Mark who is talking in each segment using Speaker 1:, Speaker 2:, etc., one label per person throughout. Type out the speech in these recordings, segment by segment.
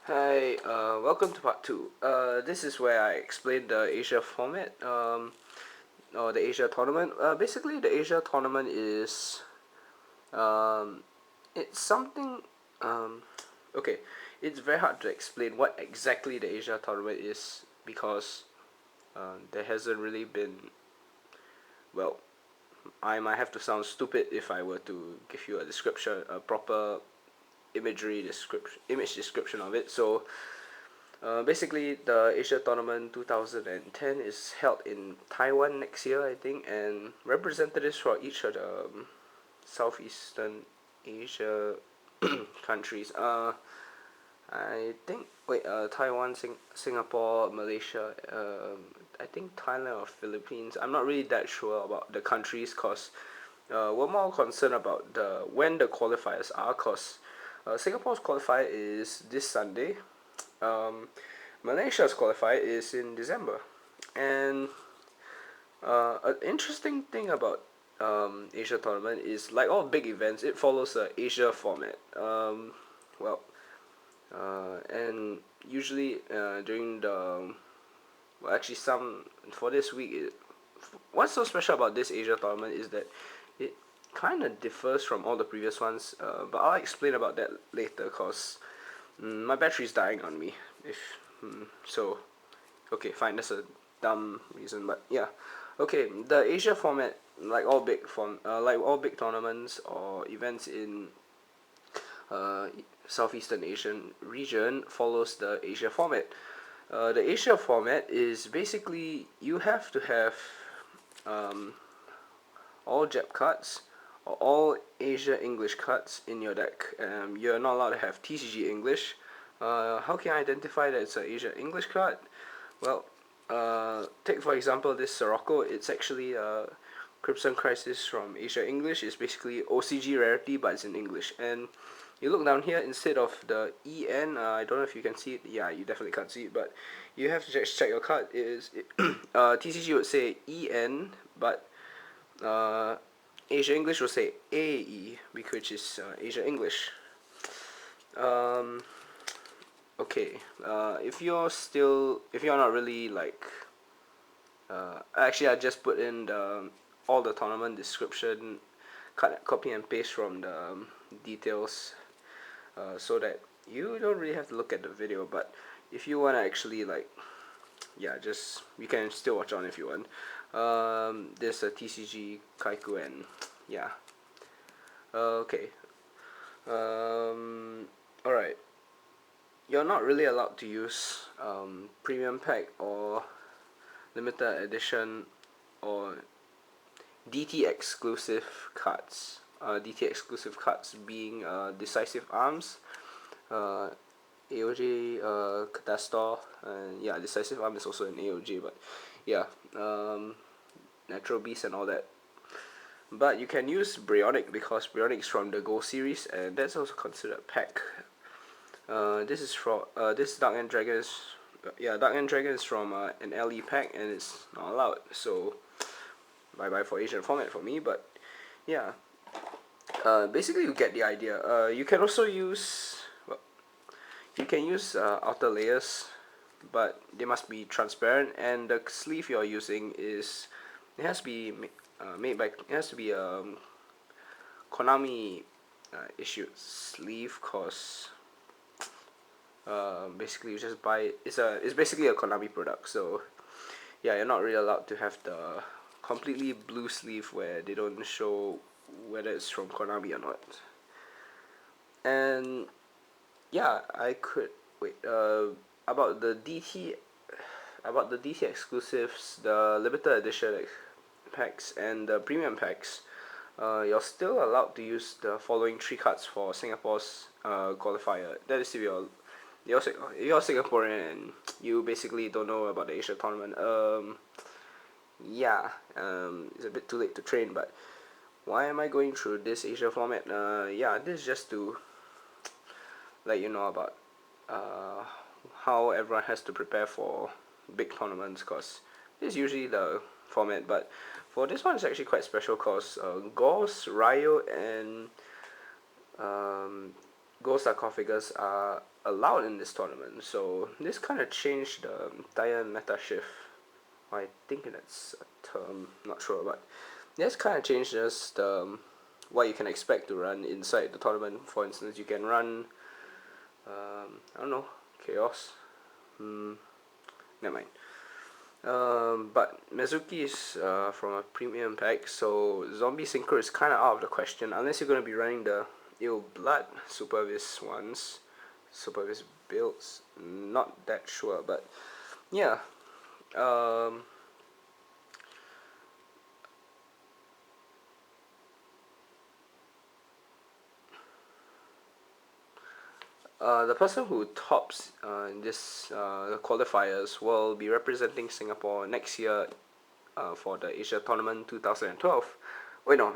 Speaker 1: Hi, welcome to part 2. This is where I explain the Asia format, or the Asia tournament. Basically, the Asia tournament is, um, it's something, um, okay, it's very hard to explain what exactly the Asia tournament is because there hasn't really been, well, I might have to sound stupid if I were to give you a description, a proper image description of it. So, basically, the Asia Tournament 2010 is held in Taiwan next year, I think, and representatives for each of the Southeastern Asia countries. I think Taiwan, Singapore, Malaysia. I think Thailand or Philippines. I'm not really that sure about the countries, cause we're more concerned about the when the qualifiers are, cause Singapore's qualifier is this Sunday. Um, Malaysia's qualifier is in December, and an interesting thing about Asia tournament is like all big events, it follows the Asia format. Well, and usually during the well, actually some for this week, what's so special about this Asia tournament is that it kind of differs from all the previous ones. But I'll explain about that later, cause my battery's dying on me. If so, okay, fine. That's a dumb reason, but yeah. Okay, the Asia format, like all big tournaments or events in uh, Southeastern Asian region, follows the Asia format. The Asia format is basically you have to have um, all Jap cards or all Asia English cards in your deck. You're not allowed to have TCG English. How can I identify that it's an Asia English card? Well, take for example this Sirocco. It's actually Crimson Crisis from Asia English. It's basically OCG rarity, but it's in English. And you look down here, instead of the EN, I don't know if you can see it. Yeah, you definitely can't see it, but you have to just check your card. TCG would say EN, but uh, Asia English will say AE, which is Asia English. Um, okay, if you're not really like, actually, I just put in all the tournament description, copy and paste from the details, so that you don't really have to look at the video. But if you want to actually like, yeah, just you can still watch on if you want. There's a TCG Kaiku and yeah. Okay. Um, all right. You're not really allowed to use premium pack or limited edition or DT exclusive cards. DT exclusive cards being Decisive Arms, uh, AOJ, Catastor, and yeah, Decisive Arm is also in AOJ, but yeah, Natural Beast and all that. But you can use Bryonic because Bryonic is from the Gold series, and that's also considered pack. This Dark End Dragon is, yeah, Dark End Dragon is from an LE pack, and it's not allowed. So bye bye for Asian format for me. But yeah, basically you get the idea. You can also use, well, you can use outer layers, but they must be transparent, and the sleeve you're using is, it has to be made by, it has to be Konami issued sleeve, cause basically you just buy it. It's basically a Konami product, so yeah, you're not really allowed to have the completely blue sleeve where they don't show whether it's from Konami or not. And yeah, I could wait. About the DT, about the DT exclusives, the limited edition packs and the premium packs. You're still allowed to use the following three cards for Singapore's qualifier. That is if you're Singaporean and you basically don't know about the Asia tournament. Yeah, it's a bit too late to train, but why am I going through this Asia format? Yeah, this is just to let you know about uh, how everyone has to prepare for big tournaments, cause this is usually the format, but for this one it's actually quite special, cause Gauss, Ryo, and um, gold sarcophagus are allowed in this tournament. So this kind of changed the entire meta shift. I think that's a term, not sure, but this kind of changed just what you can expect to run inside the tournament. For instance, you can run, I don't know, chaos. Never mind. But Mizuki is from a premium pack, so Zombie Synchro is kind of out of the question unless you're going to be running the Ill Blood Supervis ones, Supervis builds. Not that sure, but yeah. Um, the person who tops in this qualifiers will be representing Singapore next year for the Asia Tournament 2012. Wait, no.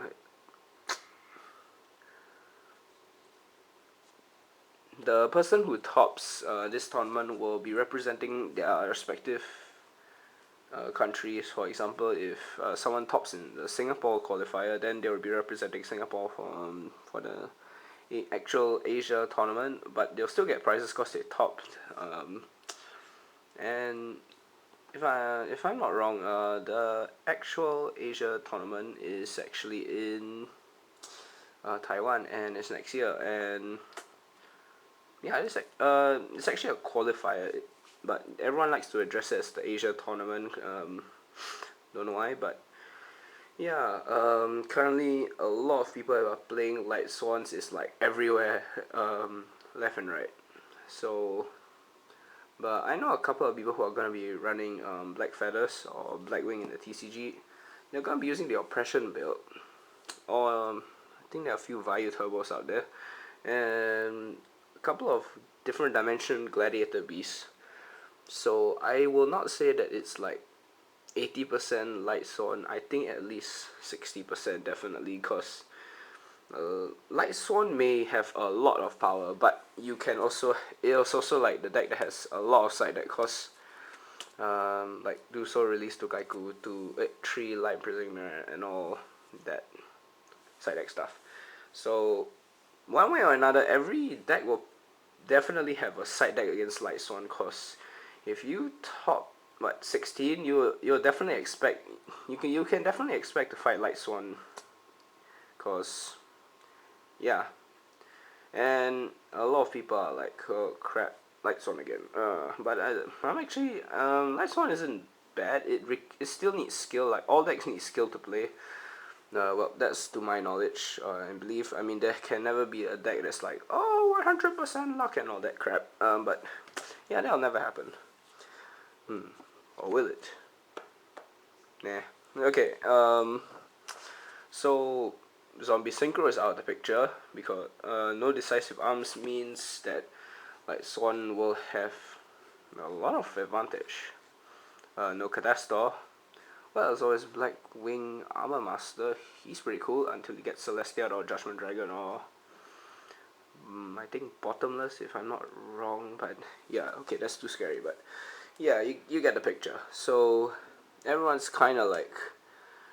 Speaker 1: The person who tops this tournament will be representing their respective countries. For example, if someone tops in the Singapore qualifier, then they will be representing Singapore for the actual Asia tournament, but they'll still get prizes because they topped. And if I'm not wrong, the actual Asia tournament is actually in Taiwan, and it's next year. And yeah, it's actually a qualifier, but everyone likes to address it as the Asia tournament. Don't know why, but yeah. Currently a lot of people are playing Light Swans is like everywhere, left and right. So, but I know a couple of people who are gonna be running Black Feathers or Blackwing in the TCG. They're gonna be using the Oppression build, or I think there are a few Vayu Turbos out there, and a couple of different dimension Gladiator Beasts. So I will not say that it's like 80% Light Swan. I think at least 60% definitely, because Light Swan may have a lot of power, but you can also, it's also like the deck that has a lot of side deck, cause like do so release to Kaiku to 3 Light Prism Mirror and all that side deck stuff. So one way or another, every deck will definitely have a side deck against Light Swan, cause if you top 16, you'll definitely expect, you can definitely expect to fight Light Swan, cause yeah. And a lot of people are like, oh crap, Light Swan again. But I'm actually, Light Swan isn't bad. It still needs skill. Like all decks need skill to play. Well, that's to my knowledge and belief. I mean, there can never be a deck that's like, oh, 100% luck and all that crap. But yeah, that'll never happen. Or will it? Nah. Okay. So Zombie Synchro is out of the picture because no decisive arms means that like Swan will have a lot of advantage. No Cadastor. Well, there's always Blackwing Armor Master. He's pretty cool until you get Celestial or Judgment Dragon or I think Bottomless if I'm not wrong. But yeah, okay, that's too scary. But yeah, you get the picture. So everyone's kind of like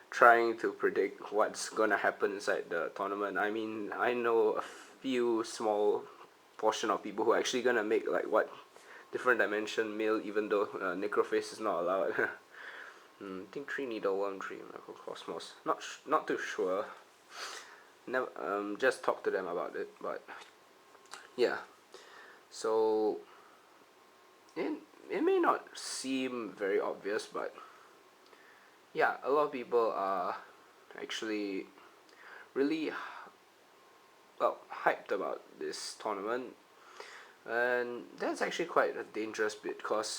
Speaker 1: trying to predict what's gonna happen inside the tournament. I mean, I know a few small portion of people who are actually gonna make like what different dimension mill, even though Necroface is not allowed. I think 3 Needleworm, 3 Microcosmos. Not too sure. Never just talk to them about it, but yeah. So it may not seem very obvious, but yeah, a lot of people are actually really well hyped about this tournament, and that's actually quite a dangerous bit because